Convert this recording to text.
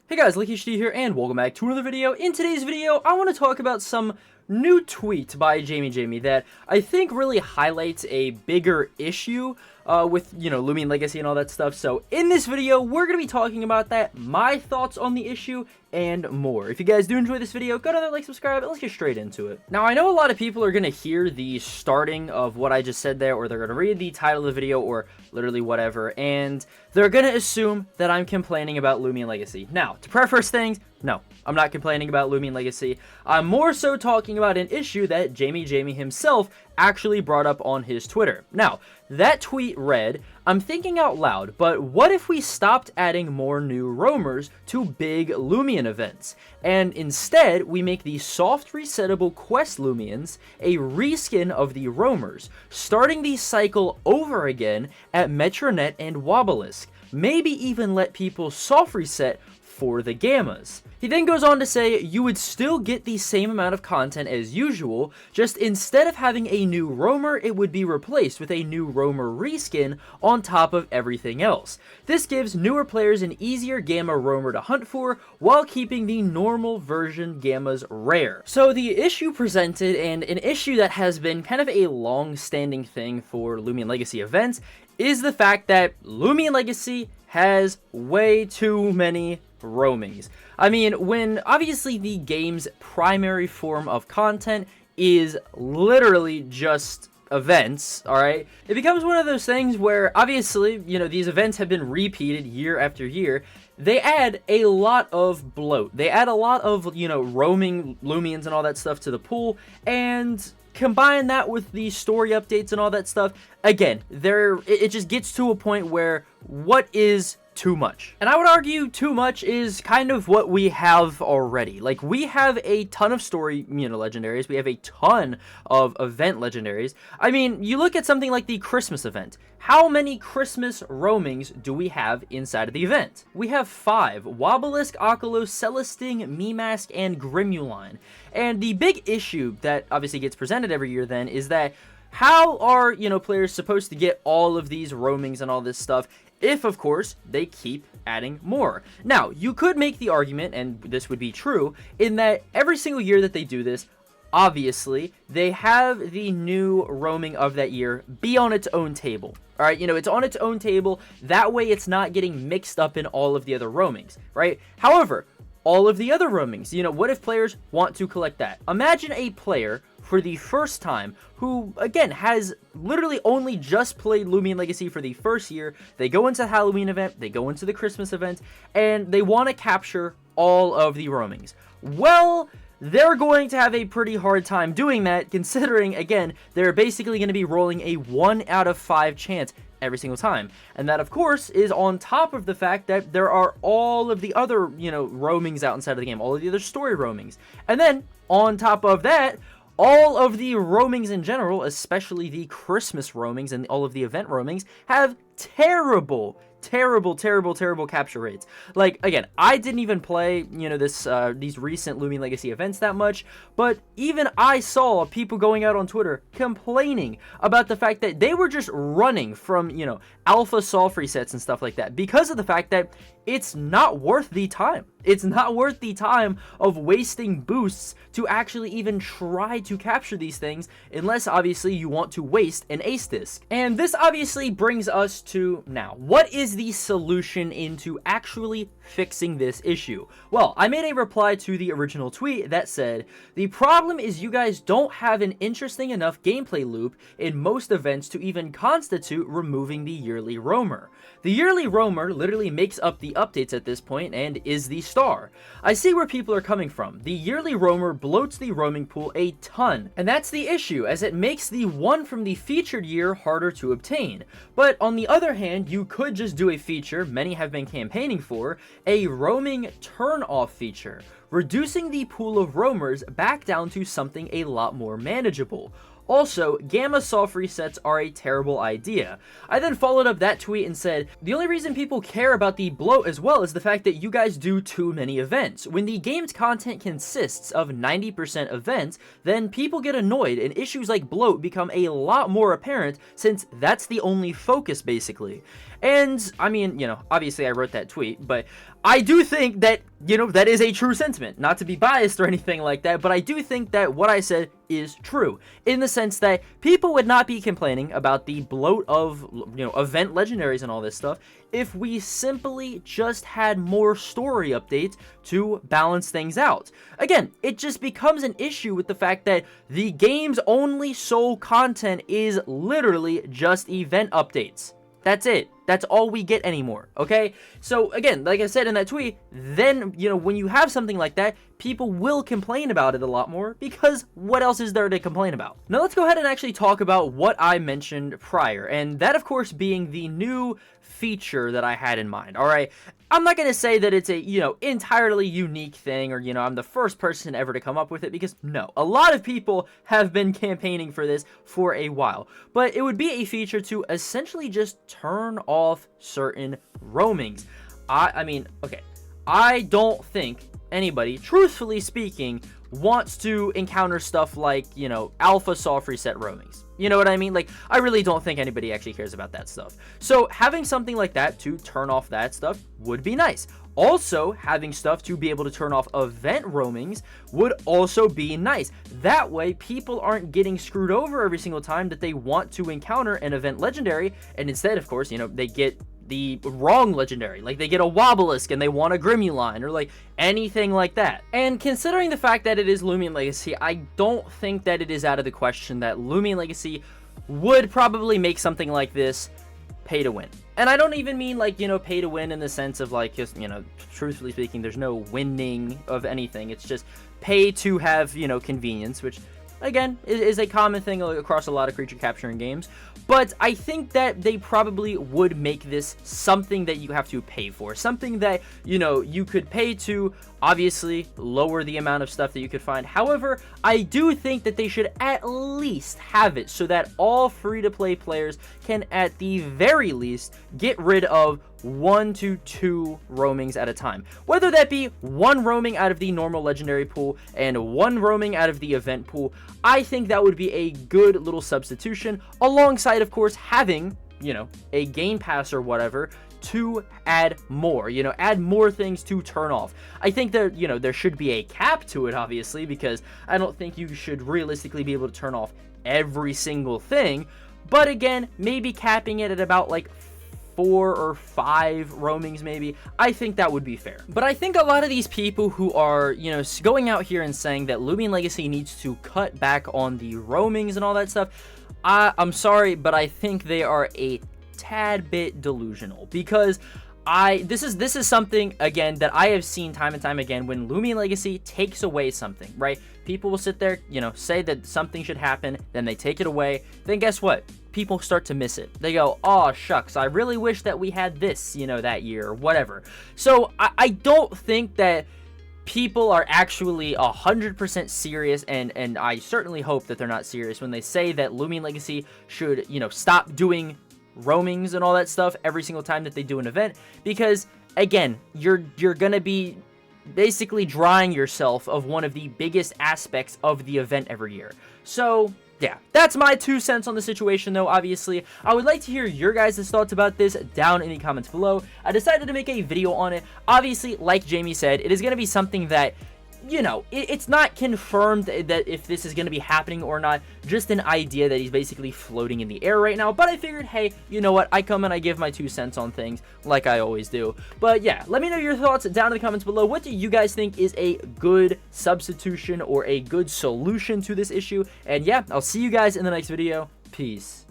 Hey guys, LuckyHD here, and welcome back to another video. In today's video, I want to talk about some new tweet by Jamie that I think really highlights a bigger issue with, Loomian Legacy and all that stuff. So in this video, we're going to be talking about that, my thoughts on the issue, and more. If you guys do enjoy this video, go down there, like, subscribe, and let's get straight into it. Now, I know a lot of people are going to hear the starting of what I just said there, or they're going to read the title of the video, or literally whatever, and they're going to assume that I'm complaining about Loomian Legacy. Now, to preface things, no, I'm not complaining about Loomian Legacy. I'm more so talking about an issue that Jamie himself actually brought up on his Twitter. Now, that tweet read, "I'm thinking out loud, but what if we stopped adding more new roamers to big Loomian events, and instead we make the soft resettable quest Loomians a reskin of the roamers, starting the cycle over again at Metronet and Wobelisk, maybe even let people soft reset for the Gammas." He then goes on to say, you would still get the same amount of content as usual, just instead of having a new roamer, it would be replaced with a new roamer reskin on top of everything else. This gives newer players an easier Gamma roamer to hunt for, while keeping the normal version Gammas rare. So the issue presented, and an issue that has been kind of a long-standing thing for Loomian Legacy events, is the fact that Loomian Legacy has way too many roamings. I mean, when obviously the game's primary form of content is literally just events, alright? It becomes one of those things where obviously, these events have been repeated year after year. They add a lot of bloat. They add a lot of, roaming Loomians and all that stuff to the pool, and combine that with the story updates and all that stuff. Again, it just gets to a point where what is too much? And I would argue too much is kind of what we have already. Like, we have a ton of story, legendaries. We have a ton of event legendaries. I mean, you look at something like the Christmas event. How many Christmas roamings do we have inside of the event? We have 5. Wobelisk, Oculos, Celesting, Memask, and Grimuline. And the big issue that obviously gets presented every year then is that how are, players supposed to get all of these roamings and all this stuff if, of course, they keep adding more? Now, you could make the argument, and this would be true, in that every single year that they do this, obviously, they have the new roaming of that year be on its own table. Alright, it's on its own table, that way it's not getting mixed up in all of the other roamings, right? However, all of the other roamings, what if players want to collect that? Imagine a player for the first time who, again, has literally only just played Loomian Legacy for the first year. They go into the Halloween event, they go into the Christmas event, and they want to capture all of the roamings. Well, they're going to have a pretty hard time doing that, considering, again, they're basically going to be rolling a 1 out of 5 chance every single time. And that, of course, is on top of the fact that there are all of the other, roamings out inside of the game, all of the other story roamings. And then, on top of that, all of the roamings in general, especially the Christmas roamings and all of the event roamings, have terrible capture rates. Like, again, I didn't even play, these recent Loomian Legacy events that much, but even I saw people going out on Twitter complaining about the fact that they were just running from, alpha soft resets and stuff like that because of the fact that it's not worth the time. It's not worth the time of wasting boosts to actually even try to capture these things, unless obviously you want to waste an ace disc. And this obviously brings us to now, what is the solution into actually fixing this issue? Well, I made a reply to the original tweet that said, the problem is you guys don't have an interesting enough gameplay loop in most events to even constitute removing the yearly roamer. The yearly roamer literally makes up the updates at this point and is the star. I see where people are coming from. The yearly roamer bloats the roaming pool a ton, and that's the issue, as it makes the one from the featured year harder to obtain. But on the other hand, you could just do a feature many have been campaigning for, a roaming turn-off feature, reducing the pool of roamers back down to something a lot more manageable. Also, Gamma soft resets are a terrible idea. I then followed up that tweet and said, the only reason people care about the bloat as well is the fact that you guys do too many events. When the game's content consists of 90% events, then people get annoyed and issues like bloat become a lot more apparent since that's the only focus basically. And I mean, obviously I wrote that tweet, but I do think that, that is a true sentiment. Not to be biased or anything like that, but I do think that what I said is true, in the sense that people would not be complaining about the bloat of, event legendaries and all this stuff if we simply just had more story updates to balance things out. Again, it just becomes an issue with the fact that the game's only sole content is literally just event updates. That's it. That's all we get anymore, okay? So, again, like I said in that tweet, then, when you have something like that, people will complain about it a lot more, because what else is there to complain about? Now, let's go ahead and actually talk about what I mentioned prior, and that, of course, being the new feature that I had in mind, alright? I'm not going to say that it's a, entirely unique thing, or, I'm the first person ever to come up with it, because no, a lot of people have been campaigning for this for a while, but it would be a feature to essentially just turn off certain roamings. I mean, okay, I don't think anybody, truthfully speaking, wants to encounter stuff like, alpha soft reset roamings. You know what I mean? Like, I really don't think anybody actually cares about that stuff. So having something like that to turn off that stuff would be nice. Also, having stuff to be able to turn off event roamings would also be nice. That way, people aren't getting screwed over every single time that they want to encounter an event legendary, and instead, of course, they get the wrong legendary, like they get a Wobelisk and they want a Grimuline, or like anything like that. And considering the fact that it is Loomian Legacy, I don't think that it is out of the question that Loomian Legacy would probably make something like this pay to win. And I don't even mean like, pay to win in the sense of like, just, truthfully speaking, there's no winning of anything. It's just pay to have, convenience, which again is a common thing across a lot of creature capturing games. But I think that they probably would make this something that you have to pay for. Something that, you could pay to obviously lower the amount of stuff that you could find. However, I do think that they should at least have it so that all free-to-play players can at the very least get rid of 1 to 2 roamings at a time. Whether that be 1 roaming out of the normal legendary pool and 1 roaming out of the event pool, I think that would be a good little substitution, alongside, of course, having, a game pass or whatever to add more, add more things to turn off. I think that, there should be a cap to it, obviously, because I don't think you should realistically be able to turn off every single thing. But again, maybe capping it at about like 4 or 5 roamings maybe, I think that would be fair. But I think a lot of these people who are, going out here and saying that Loomian Legacy needs to cut back on the roamings and all that stuff, I'm sorry, but I think they are a tad bit delusional, because this is something, again, that I have seen time and time again. When Loomian Legacy takes away something, right? People will sit there, say that something should happen, then they take it away, then guess what? People start to miss it. They go, oh shucks, I really wish that we had this, that year, or whatever. So I don't think that people are actually 100% serious, and I certainly hope that they're not serious when they say that Loomian Legacy should, stop doing roamings and all that stuff every single time that they do an event, because again, you're gonna be basically drying yourself of one of the biggest aspects of the event every year. So yeah, that's my 2 cents on the situation, though. Obviously, I would like to hear your guys' thoughts about this down in the comments below. I decided to make a video on it. Obviously, like Jamie said, it is going to be something that, it's not confirmed that if this is going to be happening or not, just an idea that he's basically floating in the air right now. But I figured, hey, you know what, I come and I give my 2 cents on things like I always do. But yeah, let me know your thoughts down in the comments below. What do you guys think is a good substitution or a good solution to this issue? And yeah, I'll see you guys in the next video. Peace.